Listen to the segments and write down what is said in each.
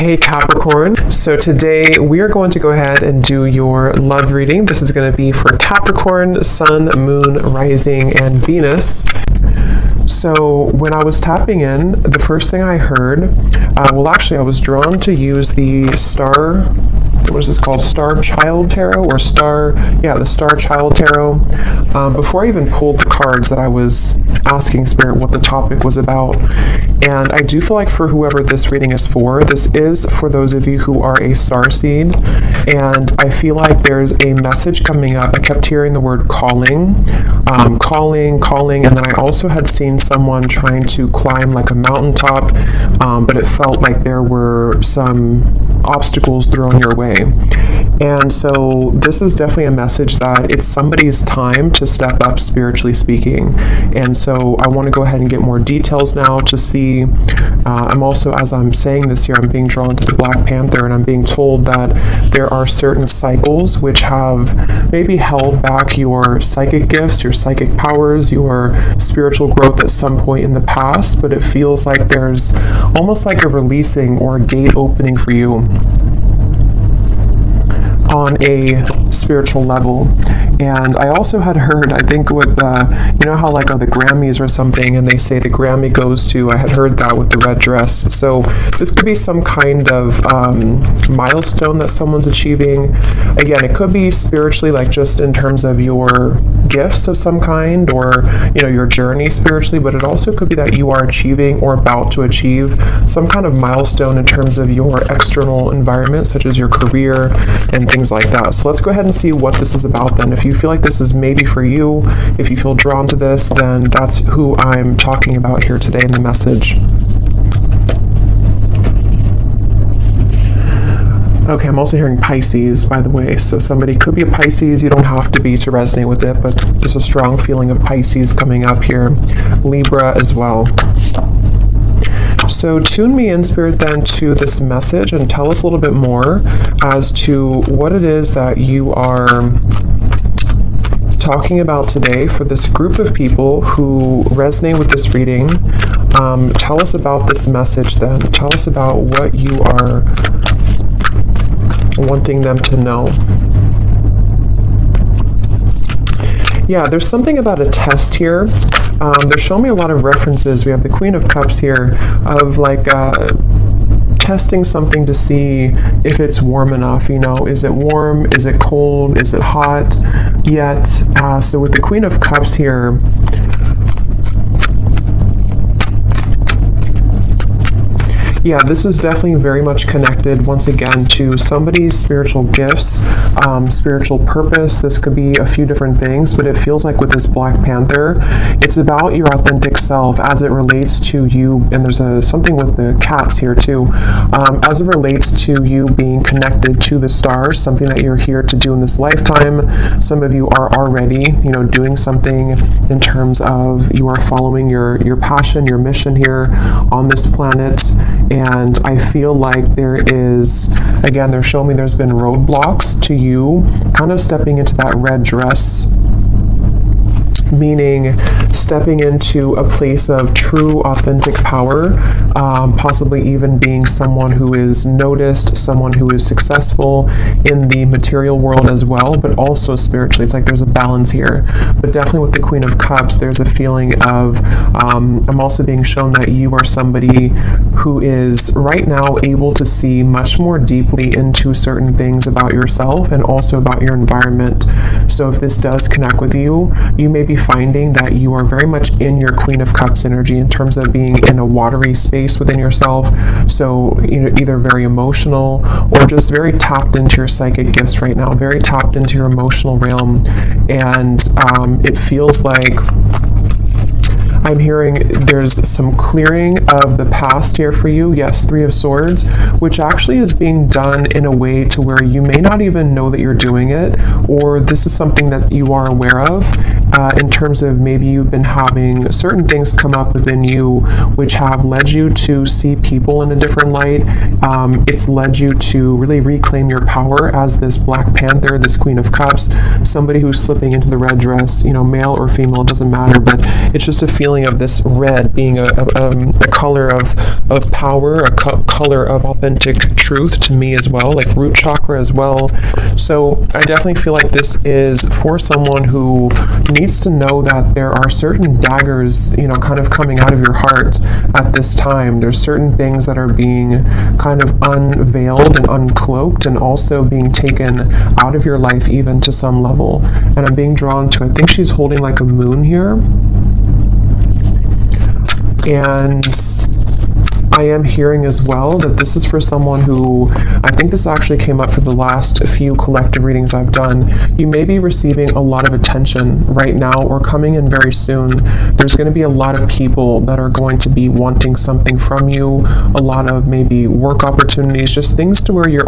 Hey Capricorn, so today we are going to go ahead and do your love reading. This is going to be for Capricorn, Sun, Moon, Rising, and Venus. So when I was tapping in, the first thing I heard, I was drawn to use the Star, what is this called? Star Child Tarot or the Star Child Tarot. Before I even pulled the cards that I was asking Spirit what the topic was about. And I do feel like for whoever this reading is for, this is for those of you who are a starseed. And I feel like there's a message coming up. I kept hearing the word calling, calling, and then I also had seen someone trying to climb like a mountaintop, but it felt like there were some obstacles thrown your way. And so this is definitely a message that it's somebody's time to step up, spiritually speaking. And so I want to go ahead and get more details now to see. I'm also, as I'm saying this here, I'm being drawn to the Black Panther, and I'm being told that there are certain cycles which have maybe held back your psychic gifts, your psychic powers, your spiritual growth at some point in the past, but it feels like there's almost like a releasing or a gate opening for you on a spiritual level. And I also had heard, I think with, you know how like the Grammys or something, and they say the Grammy goes to, I had heard that with the red dress. So this could be some kind of milestone that someone's achieving. Again, it could be spiritually, like just in terms of your gifts of some kind, or, you know, your journey spiritually, but it also could be that you are achieving or about to achieve some kind of milestone in terms of your external environment, such as your career and things like that. So let's go ahead and see what this is about then. If you feel like this is maybe for you, if you feel drawn to this, then that's who I'm talking about here today in the message. Okay, I'm also hearing Pisces, by the way. So somebody could be a Pisces. You don't have to be to resonate with it, but there's a strong feeling of Pisces coming up here. Libra as well. So tune me in, Spirit, then to this message and tell us a little bit more as to what it is that you are talking about today for this group of people who resonate with this reading. Tell us about this message then. Tell us about what you are wanting them to know. Yeah, there's something about a test here. They're showing me a lot of references. We have the Queen of Cups here of like testing something to see if it's warm enough. You know, is it warm? Is it cold? Is it hot yet? So with the Queen of Cups here, yeah, this is definitely very much connected, once again, to somebody's spiritual gifts, spiritual purpose. This could be a few different things, but it feels like with this Black Panther, it's about your authentic self as it relates to you. And there's something with the cats here too, as it relates to you being connected to the stars, something that you're here to do in this lifetime. Some of you are already, you know, doing something in terms of you are following your passion, your mission here on this planet. And I feel like there is, again, they're showing me there's been roadblocks to you kind of stepping into that red dress, meaning stepping into a place of true authentic power, possibly even being someone who is noticed, someone who is successful in the material world as well, but also spiritually. It's like there's a balance here. But definitely with the Queen of Cups, there's a feeling of, I'm also being shown that you are somebody who is right now able to see much more deeply into certain things about yourself and also about your environment. So if this does connect with you, you may be finding that you are very much in your Queen of Cups energy in terms of being in a watery space within yourself. So, you know, either very emotional or just very tapped into your psychic gifts right now, very tapped into your emotional realm. And it feels like I'm hearing there's some clearing of the past here for you. Yes, Three of Swords, which actually is being done in a way to where you may not even know that you're doing it, or this is something that you are aware of. in terms of maybe you've been having certain things come up within you which have led you to see people in a different light. It's led you to really reclaim your power as this Black Panther, this Queen of Cups, somebody who's slipping into the red dress, male or female, it doesn't matter, but it's just a feeling of this red being a color of power, a color of authentic truth to me as well, like root chakra as well. So I definitely feel like this is for someone who needs to know that there are certain daggers, kind of coming out of your heart at this time. There's certain things that are being kind of unveiled and uncloaked and also being taken out of your life even to some level. And I'm being drawn to, I think she's holding like a moon here. And I am hearing as well that this is for someone who, I think this actually came up for the last few collective readings I've done. You may be receiving a lot of attention right now or coming in very soon. There's going to be a lot of people that are going to be wanting something from you, a lot of maybe work opportunities, just things to where you're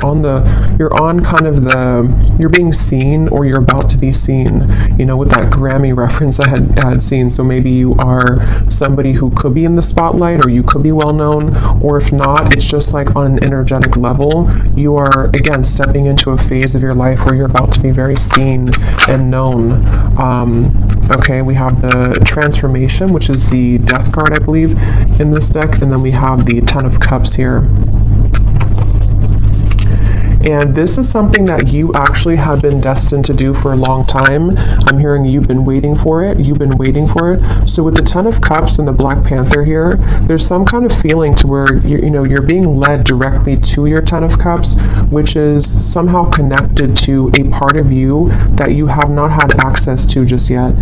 being seen or you're about to be seen, with that Grammy reference I had seen. So maybe you are somebody who could be in the spotlight or you could be well known. Or if not, it's just like on an energetic level, you are again stepping into a phase of your life where you're about to be very seen and known. Okay, we have the Transformation, which is the Death card, I believe, in this deck, and then we have the Ten of Cups here. And this is something that you actually have been destined to do for a long time. I'm hearing you've been waiting for it. You've been waiting for it. So with the Ten of Cups and the Black Panther here, there's some kind of feeling to where you're being led directly to your Ten of Cups, which is somehow connected to a part of you that you have not had access to just yet,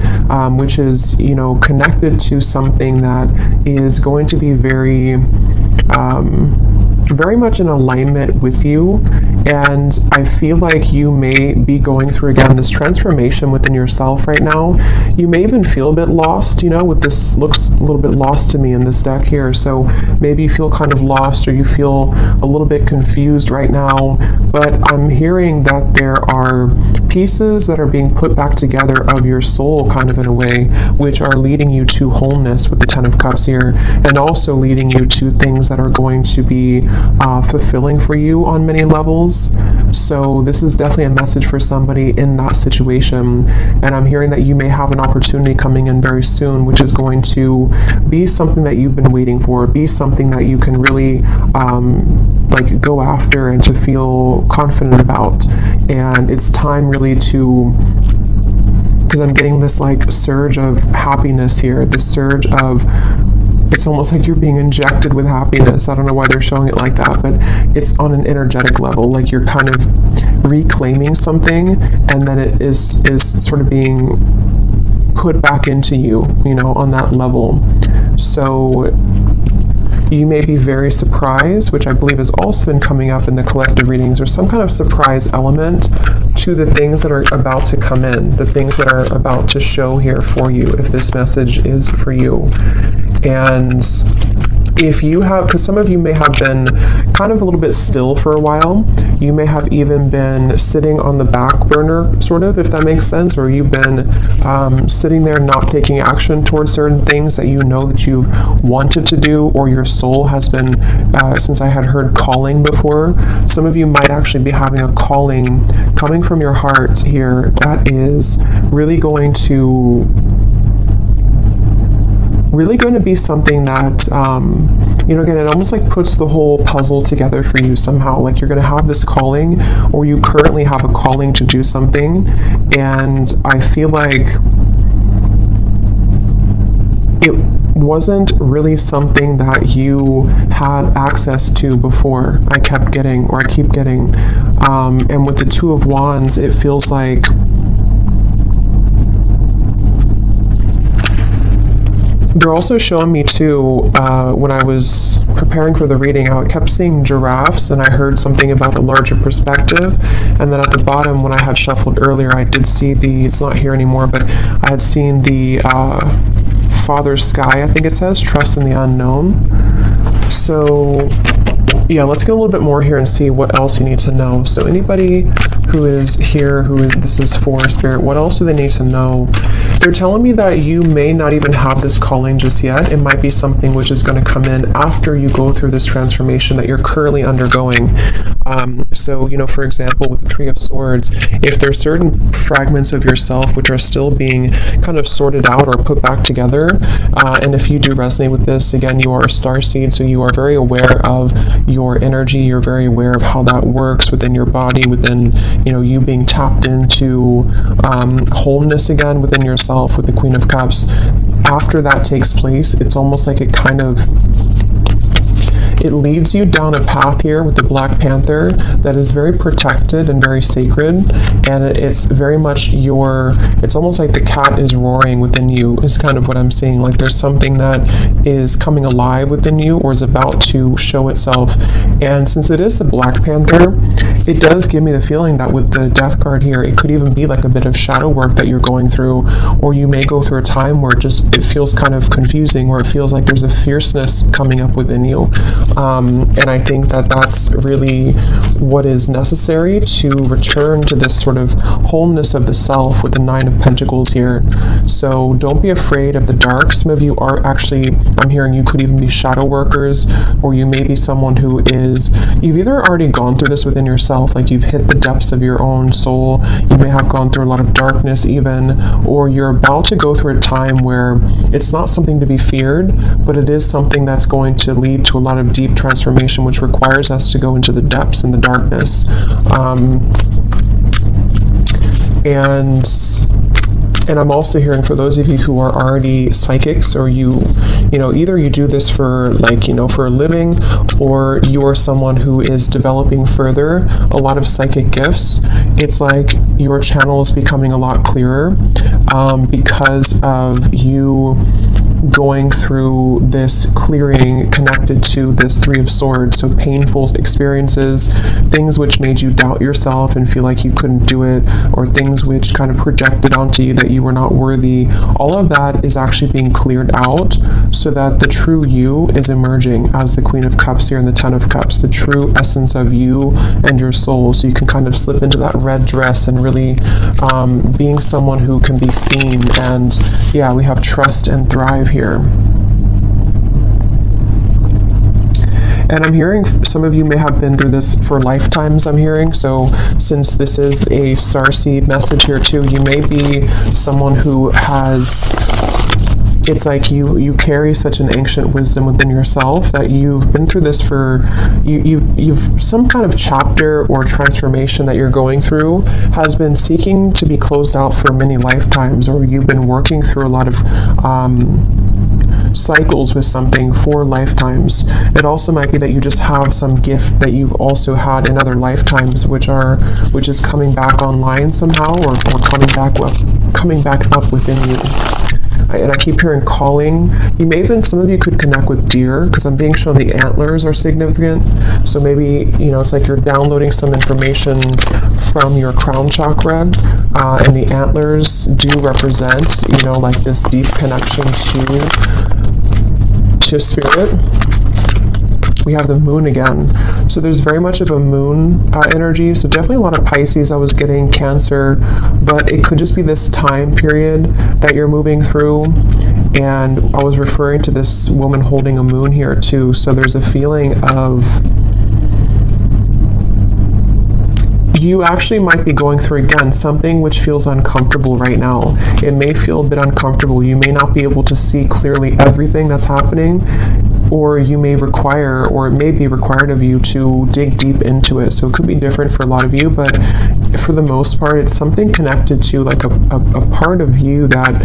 which is connected to something that is going to be very much in alignment with you. And I feel like you may be going through, again, this transformation within yourself right now. You may even feel a bit lost, with this looks a little bit lost to me in this deck here. So maybe you feel kind of lost or you feel a little bit confused right now. But I'm hearing that there are pieces that are being put back together of your soul kind of in a way, which are leading you to wholeness with the Ten of Cups here, and also leading you to things that are going to be fulfilling for you on many levels. So this is definitely a message for somebody in that situation, and I'm hearing that you may have an opportunity coming in very soon, which is going to be something that you've been waiting for, be something that you can really go after and to feel confident about. And it's time really to, because I'm getting this surge of happiness here, this surge of, it's almost like you're being injected with happiness. I don't know why they're showing it like that, but it's on an energetic level, like you're kind of reclaiming something, and then it is sort of being put back into you, on that level. So you may be very surprised, which I believe has also been coming up in the collective readings, or some kind of surprise element to the things that are about to come in, the things that are about to show here for you, if this message is for you. And if you have, because some of you may have been kind of a little bit still for a while, you may have even been sitting on the back burner, sort of, if that makes sense, or you've been sitting there not taking action towards certain things that that you've wanted to do, or your soul has been, since I had heard calling before, some of you might actually be having a calling coming from your heart here that is really going to be something that, again, it almost puts the whole puzzle together for you somehow. Like you're going to have this calling, or you currently have a calling to do something, and I feel like it wasn't really something that you had access to before. I keep getting. And with the Two of Wands, it feels like they're also showing me too, when I was preparing for the reading, I kept seeing giraffes, and I heard something about a larger perspective. And then at the bottom, when I had shuffled earlier, I did see it's not here anymore, but I had seen the Father Sky, I think it says, trust in the unknown. So yeah, let's get a little bit more here and see what else you need to know. So anybody who is here, this is for Spirit, what else do they need to know? They're telling me that you may not even have this calling just yet. It might be something which is going to come in after you go through this transformation that you're currently undergoing. So, for example, with the Three of Swords, if there's certain fragments of yourself which are still being kind of sorted out or put back together, and if you do resonate with this, again, you are a starseed, so you are very aware of your energy, you're very aware of how that works within your body, within, you being tapped into wholeness again within yourself with the Queen of Cups. After that takes place, it's almost like it leads you down a path here with the Black Panther that is very protected and very sacred, and it's very much it's almost like the cat is roaring within you, is kind of what I'm seeing. Like there's something that is coming alive within you or is about to show itself. And since it is the Black Panther, it does give me the feeling that with the Death card here, it could even be like a bit of shadow work that you're going through, or you may go through a time where it feels kind of confusing, or it feels like there's a fierceness coming up within you. And I think that that's really what is necessary to return to this sort of wholeness of the self with the Nine of Pentacles here. So don't be afraid of the dark. Some of you are actually, I'm hearing you could even be shadow workers, or you may be someone who you've either already gone through this within yourself, like you've hit the depths of your own soul, you may have gone through a lot of darkness even, or you're about to go through a time where it's not something to be feared, but it is something that's going to lead to a lot of deep transformation, which requires us to go into the depths and the darkness. And I'm also hearing for those of you who are already psychics, or either you do this for for a living, or you're someone who is developing further a lot of psychic gifts, it's like your channel is becoming a lot clearer because of you going through this clearing connected to this Three of Swords. So painful experiences, things which made you doubt yourself and feel like you couldn't do it, or things which kind of projected onto you that you were not worthy, all of that is actually being cleared out so that the true you is emerging as the Queen of Cups here and the Ten of Cups, the true essence of you and your soul. So you can kind of slip into that red dress and really being someone who can be seen. And yeah, we have trust and thrive here. And I'm hearing some of you may have been through this for lifetimes, I'm hearing. So since this is a starseed message here too, you may be someone who it's like you carry such an ancient wisdom within yourself that you've been through this for, you've some kind of chapter or transformation that you're going through has been seeking to be closed out for many lifetimes, or you've been working through a lot of cycles with something for lifetimes. It also might be that you just have some gift that you've also had in other lifetimes, which is coming back online somehow, or coming back up within you. And I keep hearing calling. Some of you could connect with deer, because I'm being shown the antlers are significant. So maybe, it's like you're downloading some information from your crown chakra, and the antlers do represent, like this deep connection to spirit. We have the moon again. So there's very much of a moon energy. So definitely a lot of Pisces. I was getting Cancer, but it could just be this time period that you're moving through. And I was referring to this woman holding a moon here too. So there's a feeling of you actually might be going through, again, something which feels uncomfortable right now. It may feel a bit uncomfortable. You may not be able to see clearly everything that's happening, or you may require, or it may be required of you to dig deep into it. So it could be different for a lot of you, but for the most part, it's something connected to like a part of you that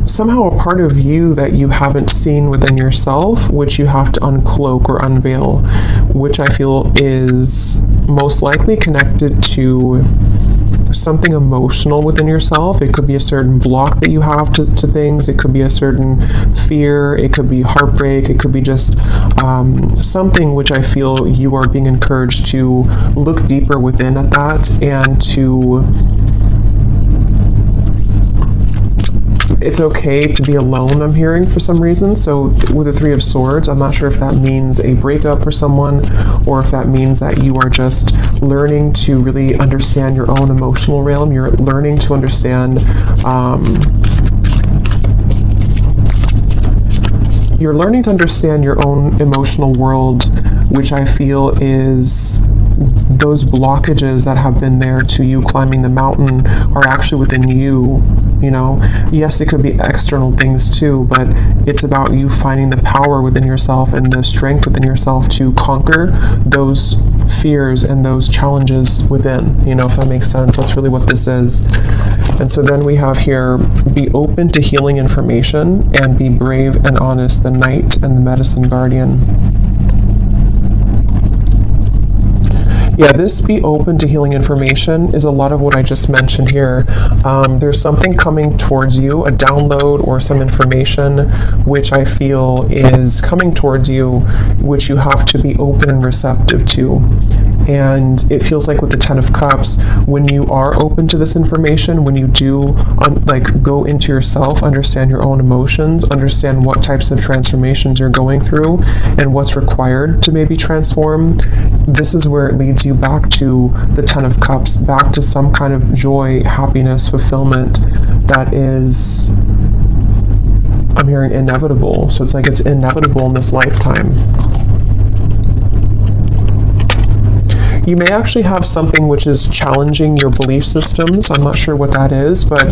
somehow a part of you that you haven't seen within yourself, which you have to uncloak or unveil, which I feel is most likely connected to something emotional within yourself. It could be a certain block that you have to things. It could be a certain fear. It could be heartbreak. It could be just something which I feel you are being encouraged to look deeper within at that, and to it's okay to be alone, I'm hearing, for some reason. So with the Three of Swords, I'm not sure if that means a breakup for someone, or if that means that you are just learning to really understand your own emotional realm. You're learning to understand your own emotional world, which I feel is those blockages that have been there to you climbing the mountain are actually within you. You know, yes, it could be external things too, but it's about you finding the power within yourself and the strength within yourself to conquer those fears and those challenges within, you know, if that makes sense. That's really what this is. And so then we have here, be open to healing information and be brave and honest, the Knight and the Medicine Guardian. Yeah, this be open to healing information is a lot of what I just mentioned here. There's something coming towards you, a download or some information which I feel is coming towards you, which you have to be open and receptive to. And it feels like with the Ten of Cups, when you are open to this information, when you do go into yourself, understand your own emotions, understand what types of transformations you're going through and what's required to maybe transform, this is where it leads you back to the Ten of Cups, back to some kind of joy, happiness, fulfillment that is, I'm hearing, inevitable. So it's like it's inevitable in this lifetime. You may actually have something which is challenging your belief systems. I'm not sure what that is, but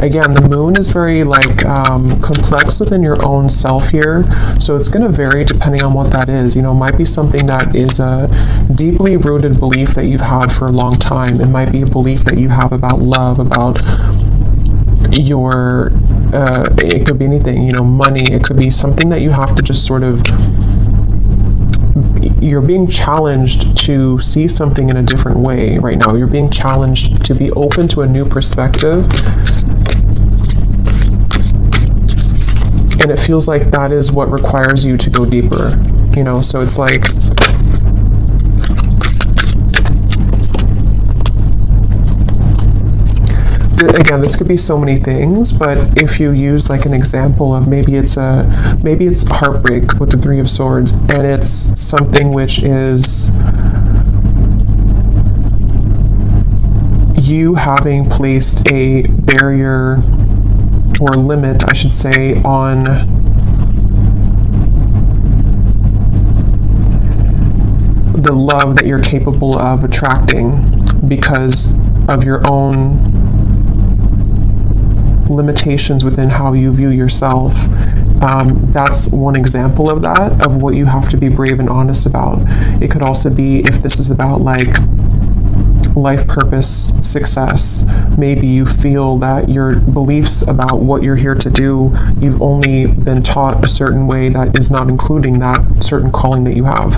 again, the moon is very complex within your own self here. So it's going to vary depending on what that is. You know, it might be something that is a deeply rooted belief that you've had for a long time. It might be a belief that you have about love, about your, it could be anything, you know, money. It could be something that you have to just sort of, you're being challenged to see something in a different way right now. You're being challenged to be open to a new perspective. And it feels like that is what requires you to go deeper. You know, so it's like, again, this could be so many things, but if you use like an example of maybe it's heartbreak with the Three of Swords, and it's something which is you having placed a barrier or limit, I should say, on the love that you're capable of attracting because of your own limitations within how you view yourself. That's one example of that, of what you have to be brave and honest about. It could also be if this is about like life purpose, success. Maybe you feel that your beliefs about what you're here to do, you've only been taught a certain way that is not including that certain calling that you have,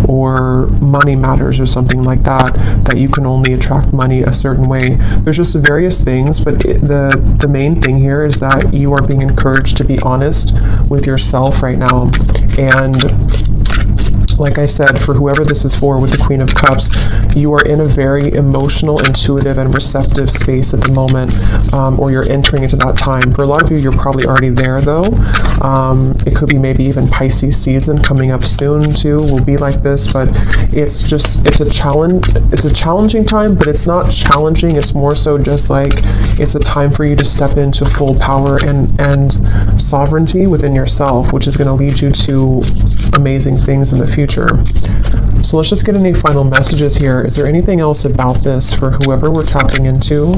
or money matters or something like that, that you can only attract money a certain way. There's just various things, but the main thing here is that you are being encouraged to be honest with yourself right now. And like I said, for whoever this is for with the Queen of Cups, you are in a very emotional, intuitive, and receptive space at the moment, or you're entering into that time. For a lot of you, you're probably already there though. It could be maybe even Pisces season coming up soon too, will be like this, but it's a challenging time, but it's not challenging. It's more so just like, it's a time for you to step into full power and sovereignty within yourself, which is going to lead you to amazing things in the future. So let's just get any final messages here. Is there anything else about this for whoever we're tapping into,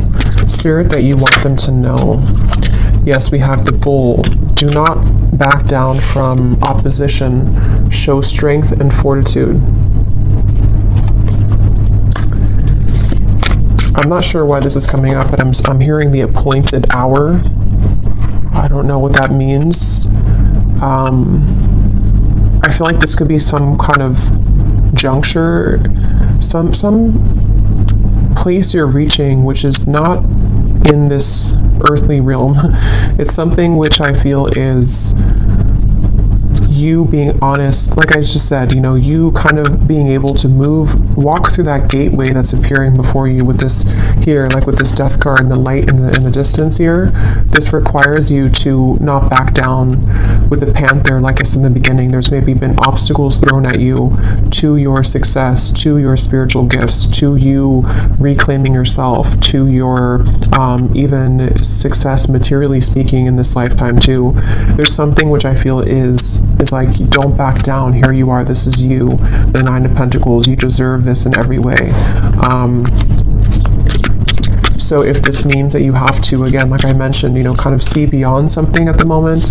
Spirit, that you want them to know? Yes, we have the Bull. Do not back down from opposition. Show strength and fortitude. I'm not sure why this is coming up, but I'm hearing the appointed hour. I don't know what that means. I feel like this could be some kind of juncture, some place you're reaching which is not in this earthly realm. It's something which I feel is you being honest, like I just said, you kind of being able to walk through that gateway that's appearing before you with this here, like with this death card and the light in the distance here. This requires you to not back down. With the Panther, like I said in the beginning, there's maybe been obstacles thrown at you to your success, to your spiritual gifts, to you reclaiming yourself, to your even success materially speaking in this lifetime too. There's something which I feel is like, don't back down. Here you are. This is you. The Nine of Pentacles. You deserve this in every way. So if this means that you have to, again, like I mentioned, kind of see beyond something at the moment,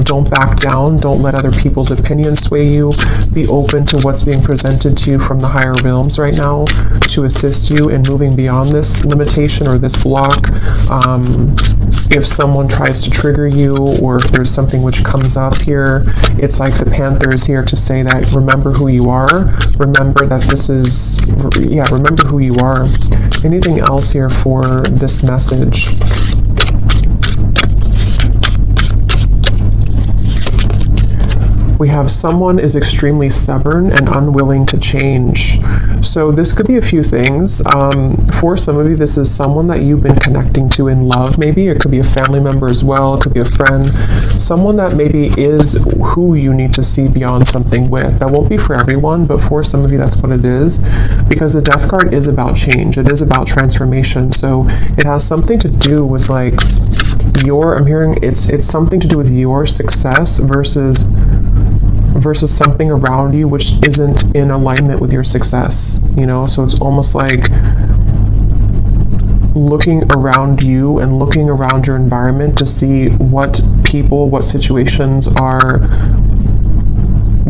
don't back down. Don't let other people's opinions sway you. Be open to what's being presented to you from the higher realms right now to assist you in moving beyond this limitation or this block. If someone tries to trigger you, or if there's something which comes up here, it's like the Panther is here to say that remember who you are. Remember that remember who you are. Anything else here for this message? We have someone is extremely stubborn and unwilling to change. So this could be a few things. For some of you, this is someone that you've been connecting to in love, maybe. It could be a family member as well. It could be a friend. Someone that maybe is who you need to see beyond something with. That won't be for everyone, but for some of you, that's what it is. Because the Death card is about change. It is about transformation. So it has something to do with like I'm hearing it's something to do with your success versus something around you which isn't in alignment with your success, so it's almost like looking around you and looking around your environment to see what people, what situations are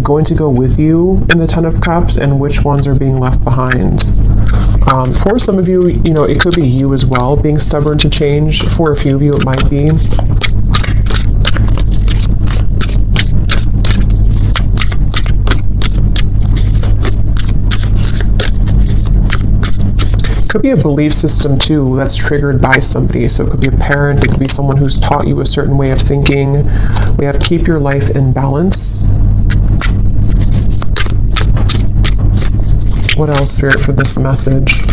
going to go with you in the Ten of Cups and which ones are being left behind. For some of you, it could be you as well being stubborn to change. For a few of you, it might be. Could be a belief system too that's triggered by somebody. So it could be a parent, it could be someone who's taught you a certain way of thinking. We have keep your life in balance. What else, Spirit, for this message?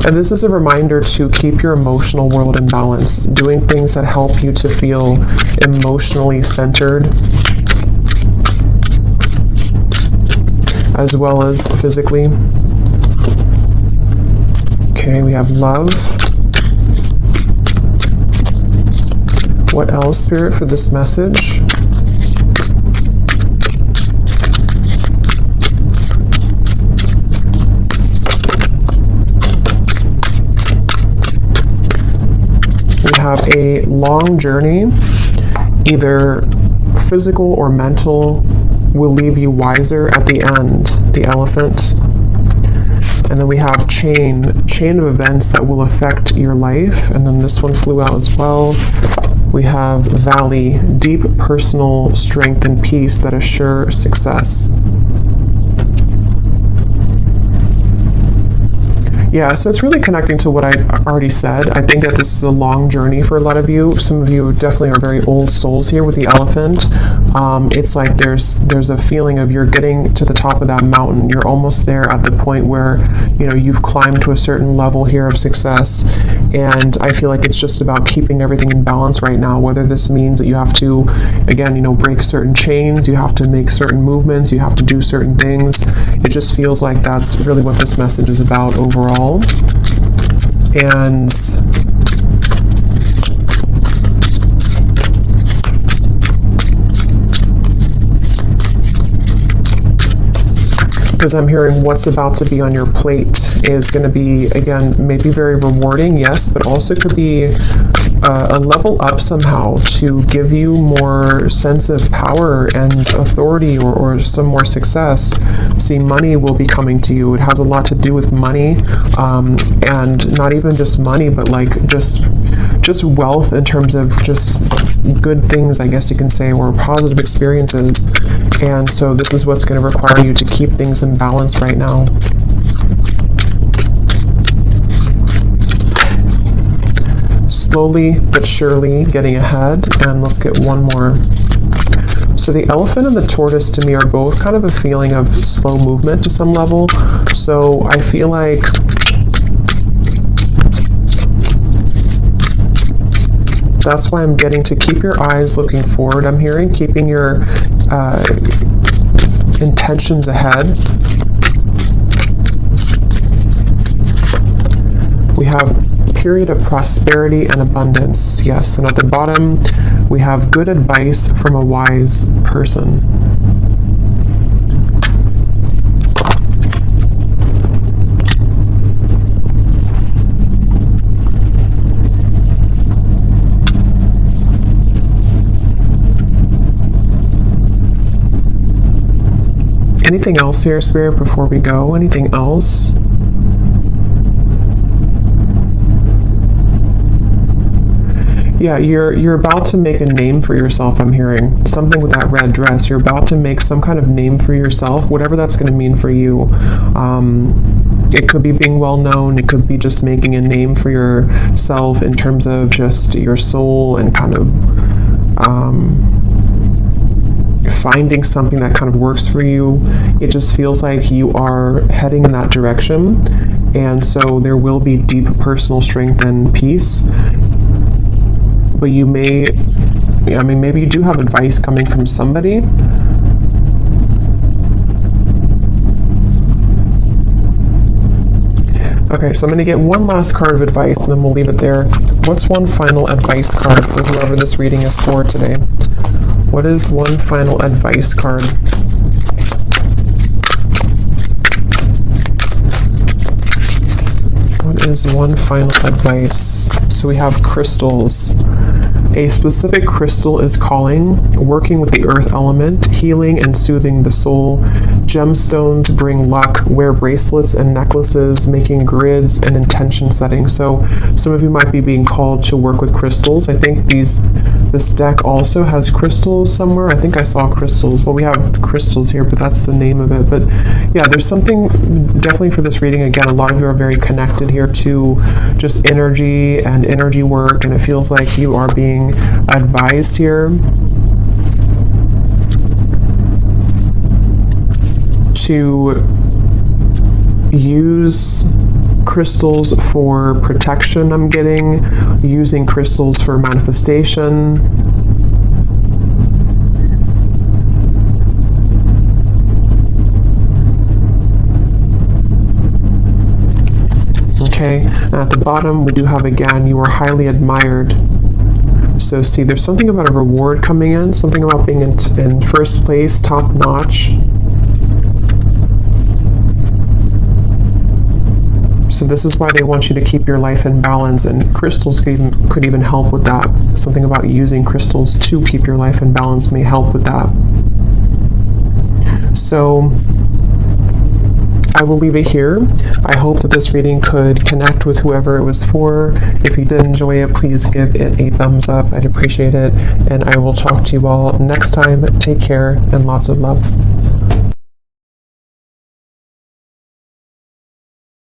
And this is a reminder to keep your emotional world in balance, doing things that help you to feel emotionally centered, as well as physically. Okay, we have love. What else, Spirit, for this message? We have a long journey, either physical or mental, will leave you wiser at the end, the Elephant. And then we have chain of events that will affect your life, and then this one flew out as well. We have Valley, deep personal strength and peace that assure success. Yeah, so it's really connecting to what I already said. I think that this is a long journey for a lot of you. Some of you definitely are very old souls here with the Elephant. It's like there's a feeling of you're getting to the top of that mountain. You're almost there at the point where, you've climbed to a certain level here of success. And I feel like it's just about keeping everything in balance right now, whether this means that you have to, again, break certain chains, you have to make certain movements, you have to do certain things. It just feels like that's really what this message is about overall. And because I'm hearing what's about to be on your plate is going to be, again, maybe very rewarding, yes, but also could be a level up somehow to give you more sense of power and authority or some more success. See, money will be coming to you. It has a lot to do with money, and not even just money, but like just wealth in terms of just good things, I guess you can say, or positive experiences. And so this is what's going to require you to keep things in balance right now. slowly but surely getting ahead. And let's get one more. So the elephant and the tortoise to me are both kind of a feeling of slow movement to some level. So I feel like that's why I'm getting to keep your eyes looking forward. I'm hearing keeping your intentions ahead. We have period of prosperity and abundance. Yes, and at the bottom we have good advice from a wise person. Anything else here, Spirit, before we go? Anything else? Yeah, you're about to make a name for yourself, I'm hearing. Something with that red dress. You're about to make some kind of name for yourself, whatever that's going to mean for you. It could be being well known. It could be just making a name for yourself in terms of just your soul and kind of finding something that kind of works for you. It just feels like you are heading in that direction. And so there will be deep personal strength and peace. But you may, I mean, maybe you do have advice coming from somebody. Okay, so I'm going to get one last card of advice and then we'll leave it there. What's one final advice card for whoever this reading is for today? What is one final advice card? What is one final advice? So we have crystals. A specific crystal is calling, working with the earth element, healing and soothing the soul. Gemstones bring luck. Wear bracelets and necklaces, making grids and intention setting. So some of you might be being called to work with crystals. I think this deck also has crystals somewhere. I think I saw crystals. Well, we have crystals here, but that's the name of it. But yeah, there's something definitely for this reading. Again, a lot of you are very connected here to just energy and energy work, and it feels like you are being advised here to use crystals for protection. I'm getting using crystals for manifestation. Okay, and at the bottom we do have again, you are highly admired. So see, there's something about a reward coming in, something about being in first place, top notch. So this is why they want you to keep your life in balance, and crystals could even help with that. Something about using crystals to keep your life in balance may help with that. So I will leave it here. I hope that this reading could connect with whoever it was for. If you did enjoy it, please give it a thumbs up. I'd appreciate it. And I will talk to you all next time. Take care and lots of love.